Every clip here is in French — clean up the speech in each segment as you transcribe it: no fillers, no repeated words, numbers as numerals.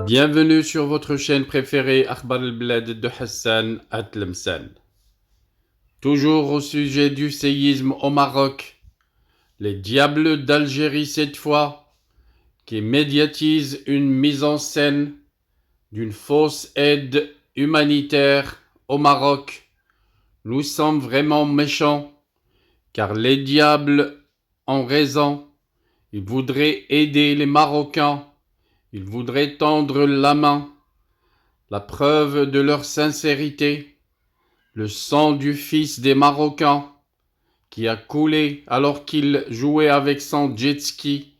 Bienvenue sur votre chaîne préférée Akhbar al-Blad de Hassan Atlemsan. Toujours au sujet du séisme au Maroc, les Diables d'Algérie cette fois, qui médiatisent une mise en scène d'une fausse aide humanitaire au Maroc. Nous sommes vraiment méchants, car les Diables ont raison. Ils voudraient aider les Marocains. Ils voudraient tendre la main. La preuve de leur sincérité, le sang du fils des Marocains qui a coulé alors qu'il jouait avec son jet-ski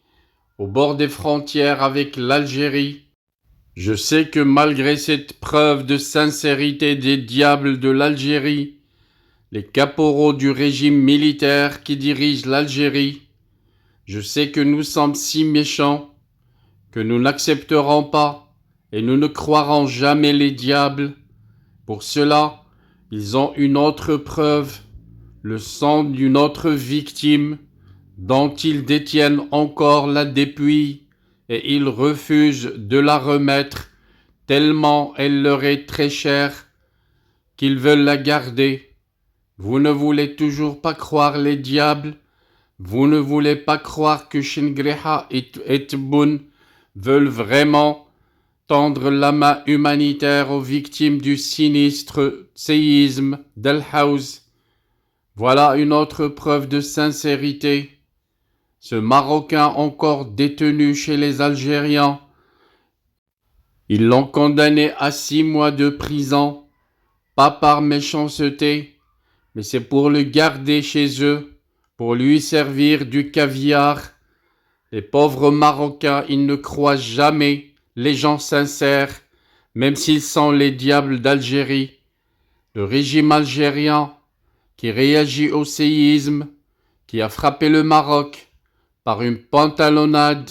au bord des frontières avec l'Algérie. Je sais que malgré cette preuve de sincérité des Diables de l'Algérie, les caporaux du régime militaire qui dirige l'Algérie, je sais que nous sommes si méchants que nous n'accepterons pas et nous ne croirons jamais les Diables. Pour cela, ils ont une autre preuve, le sang d'une autre victime dont ils détiennent encore la dépouille et ils refusent de la remettre tellement elle leur est très chère qu'ils veulent la garder. Vous ne voulez toujours pas croire les Diables, vous ne voulez pas croire que Chingreha et Tebboune veulent vraiment tendre la main humanitaire aux victimes du sinistre séisme d'El Haouz. Voilà une autre preuve de sincérité. Ce Marocain encore détenu chez les Algériens, ils l'ont condamné à 6 mois de prison, pas par méchanceté, mais c'est pour le garder chez eux, pour lui servir du caviar. Les pauvres Marocains, ils ne croient jamais les gens sincères, même s'ils sont les Diables d'Algérie. Le régime algérien qui réagit au séisme, qui a frappé le Maroc par une pantalonnade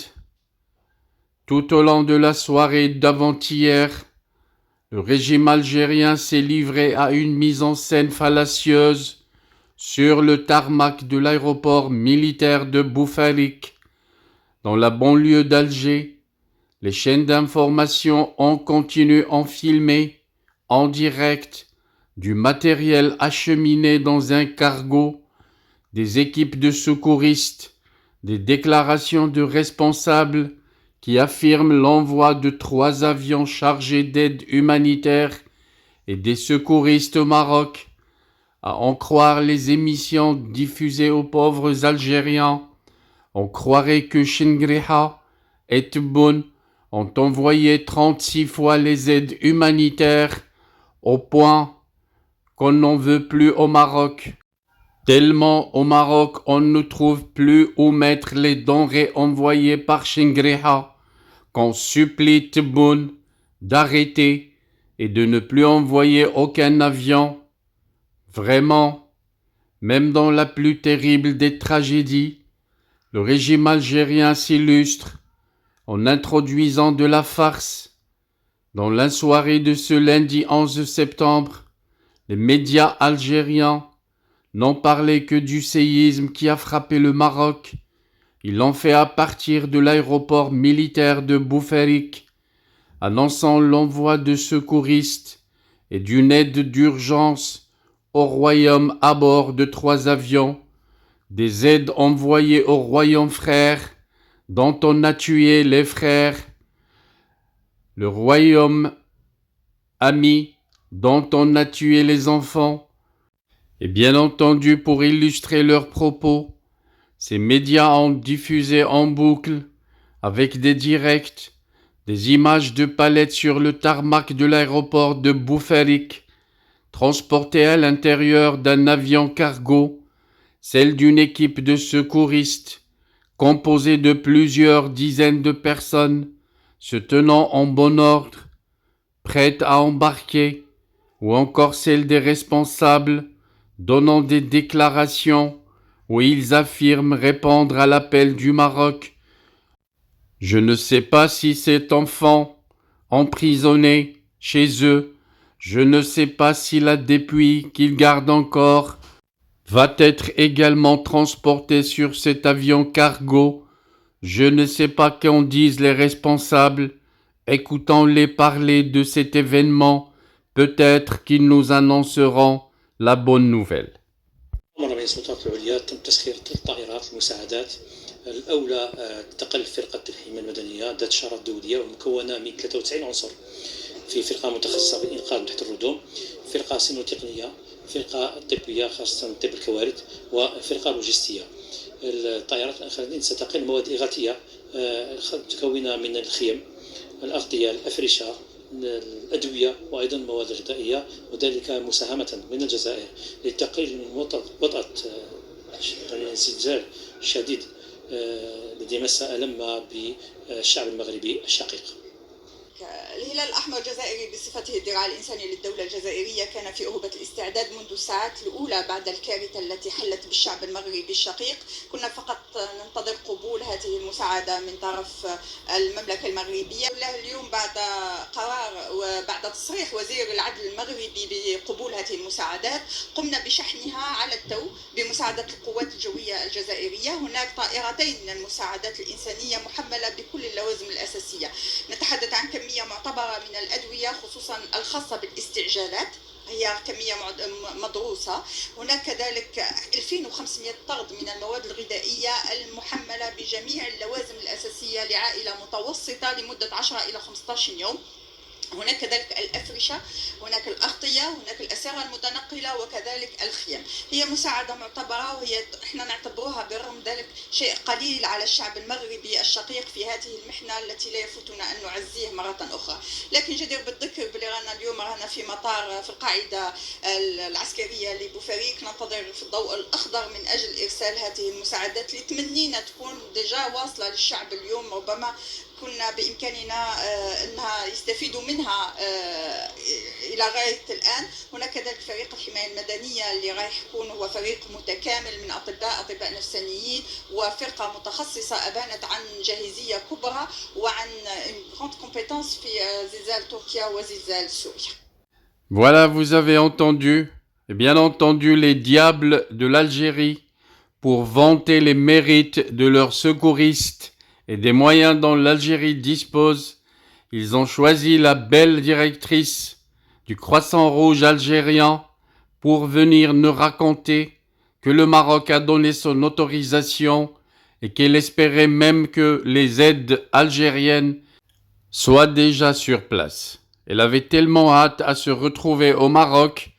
tout au long de la soirée d'avant-hier, le régime algérien s'est livré à une mise en scène fallacieuse sur le tarmac de l'aéroport militaire de Boufarik, dans la banlieue d'Alger. Les chaînes d'information ont continué à filmer en direct du matériel acheminé dans un cargo, des équipes de secouristes, des déclarations de responsables qui affirment l'envoi de 3 avions chargés d'aide humanitaire et des secouristes au Maroc. À en croire les émissions diffusées aux pauvres Algériens, on croirait que Chingreha et Tebboune ont envoyé 36 fois les aides humanitaires au point qu'on n'en veut plus au Maroc. Tellement au Maroc on ne trouve plus où mettre les denrées envoyées par Chingreha qu'on supplie Tebboune d'arrêter et de ne plus envoyer aucun avion. Vraiment, même dans la plus terrible des tragédies, le régime algérien s'illustre en introduisant de la farce. Dans la soirée de ce lundi 11 septembre, les médias algériens n'ont parlé que du séisme qui a frappé le Maroc. Ils l'ont fait à partir de l'aéroport militaire de Boufarik, annonçant l'envoi de secouristes et d'une aide d'urgence au royaume à bord de 3 avions, des aides envoyées au royaume frère dont on a tué les frères, le royaume ami dont on a tué les enfants. Et bien entendu, pour illustrer leurs propos, ces médias ont diffusé en boucle, avec des directs, des images de palettes sur le tarmac de l'aéroport de Boufarik, transportées à l'intérieur d'un avion cargo, celle d'une équipe de secouristes, composée de plusieurs dizaines de personnes, se tenant en bon ordre, prêtes à embarquer, ou encore celle des responsables, donnant des déclarations où ils affirment répondre à l'appel du Maroc. Je ne sais pas si cet enfant, emprisonné chez eux, je ne sais pas si la dépouille qu'ils gardent encore va être également transportée sur cet avion cargo. Je ne sais pas qu'en disent les responsables Écoutons-les parler de cet événement, peut-être qu'ils nous annonceront la bonne nouvelle. أمر من السلطات العليا تم تسخير 3 طائرات المساعدات الأولى تقل فرقة الحماية المدنية ذات شارة دولية ومكونة من 93 عنصر في فرقة متخصصة بالإنقاذ من تحت الردوم، فرقة سينوتقنية، فرقة طبية خاصة طب الكوارث، وفرقة لوجستية. الطائرات الآخرين ستقل مواد إغاثية متكونة من الخيم، الأغطية، الأفرشة، الأدوية وأيضا المواد الغذائية، وذلك مساهمة من الجزائر للتقليل من وطأة الزلزال الشديد الذي مس ألم بالشعب المغربي الشقيق. الهلال الأحمر الجزائري بصفته الذراع الإنساني للدولة الجزائرية كان في أهبة الاستعداد منذ الساعات الأولى بعد الكارثة التي حلت بالشعب المغربي الشقيق. كنا فقط ننتظر قبول هذه المساعدة من طرف المملكة المغربية. اليوم بعد قرار وبعد تصريح وزير العدل المغربي بقبول هذه المساعدات قمنا بشحنها على التو بمساعدة القوات الجوية الجزائرية. هناك طائرتين من المساعدات الإنسانية محملة بكل اللوازم الأساسية. نتحدث عن كمية معتبرة من الأدوية خصوصا الخاصة بالاستعجالات، هي كمية مدروسة. هناك كذلك 2500 طرد من المواد الغذائية المحملة بجميع اللوازم الأساسية لعائلة متوسطة لمدة 10 إلى 15 يوم. هناك كذلك الأفرشة، هناك الأغطية، هناك الأسرة المتنقلة، وكذلك الخيام. هي مساعدة معتبرة، وهي احنا نعتبرها بالرغم ذلك شيء قليل على الشعب المغربي الشقيق في هذه المحنة التي لا يفوتنا أن نعزيه مرة أخرى. لكن جدير بالذكر بلي رانا اليوم رانا في مطار في القاعدة العسكرية لبوفاريك ننتظر في الضوء الأخضر من أجل إرسال هذه المساعدات اللي تمنينا تكون ديجا واصلة للشعب اليوم. ربما كنا بإمكاننا أنها يستفيدوا منها إلى غاية الآن. هناك كذلك فريق الحماية المدنية اللي رايح يكون هو فريق متكامل من أطباء نفسانيين وفرقة متخصصة أبانت عن جاهزية كبرى وعن grande compétence في زلزال تركيا وزلزال سوريا. Voilà, vous avez entendu, et bien entendu, les diables de l'Algérie, pour vanter les mérites de leurs secouristes et des moyens dont l'Algérie dispose, ils ont choisi la belle directrice du Croissant Rouge algérien pour venir nous raconter que le Maroc a donné son autorisation et qu'elle espérait même que les aides algériennes soient déjà sur place. Elle avait tellement hâte à se retrouver au Maroc.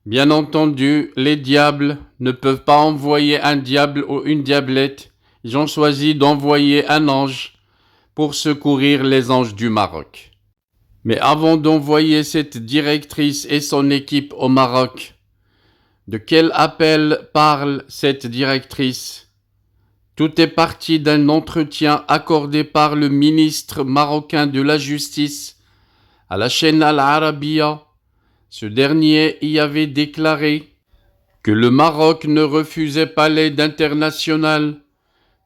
Bien entendu, les diables ne peuvent pas envoyer un diable ou une diablette. Ils ont choisi d'envoyer un ange pour secourir les anges du Maroc. Mais avant d'envoyer cette directrice et son équipe au Maroc, de quel appel parle cette directrice? Tout est parti d'un entretien accordé par le ministre marocain de la Justice à la chaîne Al Arabiya. Ce dernier y avait déclaré que le Maroc ne refusait pas l'aide internationale,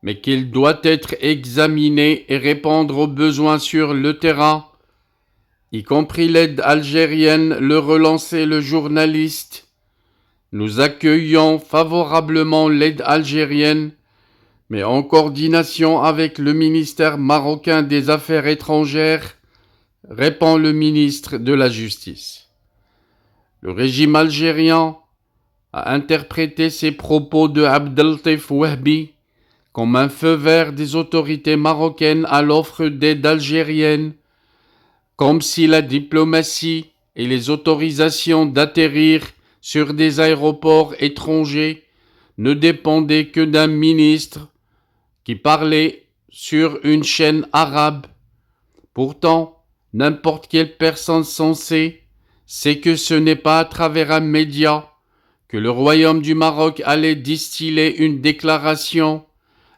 mais qu'il doit être examiné et répondre aux besoins sur le terrain, y compris l'aide algérienne, le relançait le journaliste. Nous accueillons favorablement l'aide algérienne, mais en coordination avec le ministère marocain des Affaires étrangères, répond le ministre de la Justice. Le régime algérien a interprété ces propos de Abdeltif Wahbi comme un feu vert des autorités marocaines à l'offre d'aide algérienne, comme si la diplomatie et les autorisations d'atterrir sur des aéroports étrangers ne dépendaient que d'un ministre qui parlait sur une chaîne arabe. Pourtant, n'importe quelle personne sensée sait que ce n'est pas à travers un média que le Royaume du Maroc allait distiller une déclaration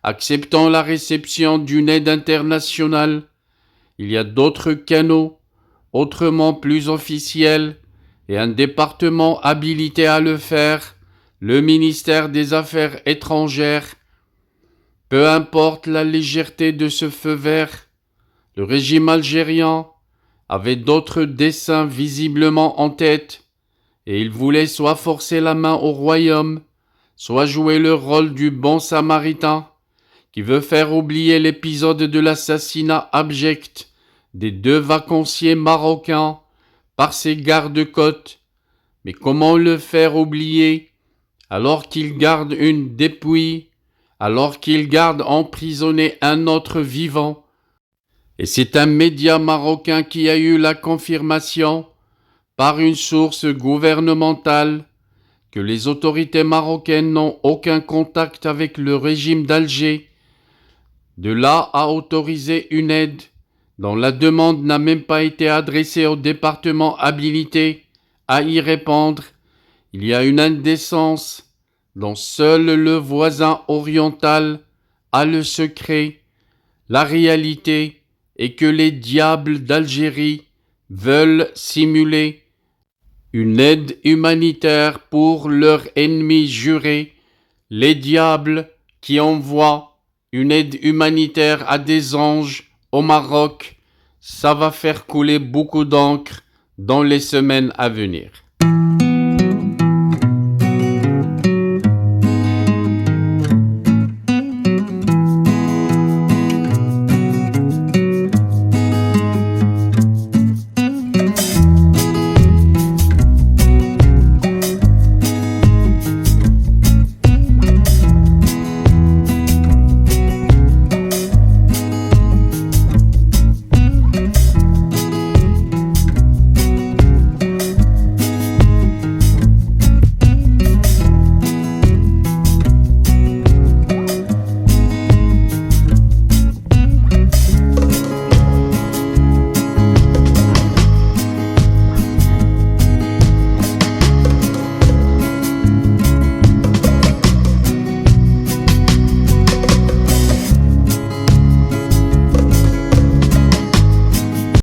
acceptant la réception d'une aide internationale. Il y a d'autres canaux, autrement plus officiels, et un département habilité à le faire, le ministère des Affaires étrangères. Peu importe la légèreté de ce feu vert, le régime algérien avait d'autres desseins visiblement en tête, et il voulait soit forcer la main au royaume, soit jouer le rôle du bon samaritain, qui veut faire oublier l'épisode de l'assassinat abject des 2 vacanciers marocains par ses gardes-côtes. Mais comment le faire oublier alors qu'il garde une dépouille, alors qu'il garde emprisonné un autre vivant? Et c'est un média marocain qui a eu la confirmation par une source gouvernementale que les autorités marocaines n'ont aucun contact avec le régime d'Alger. De là à autoriser une aide dont la demande n'a même pas été adressée au département habilité à y répondre, il y a une indécence dont seul le voisin oriental a le secret. La réalité est que les diables d'Algérie veulent simuler une aide humanitaire pour leur ennemi juré, les diables qui envoient une aide humanitaire à des anges au Maroc. Ça va faire couler beaucoup d'encre dans les semaines à venir.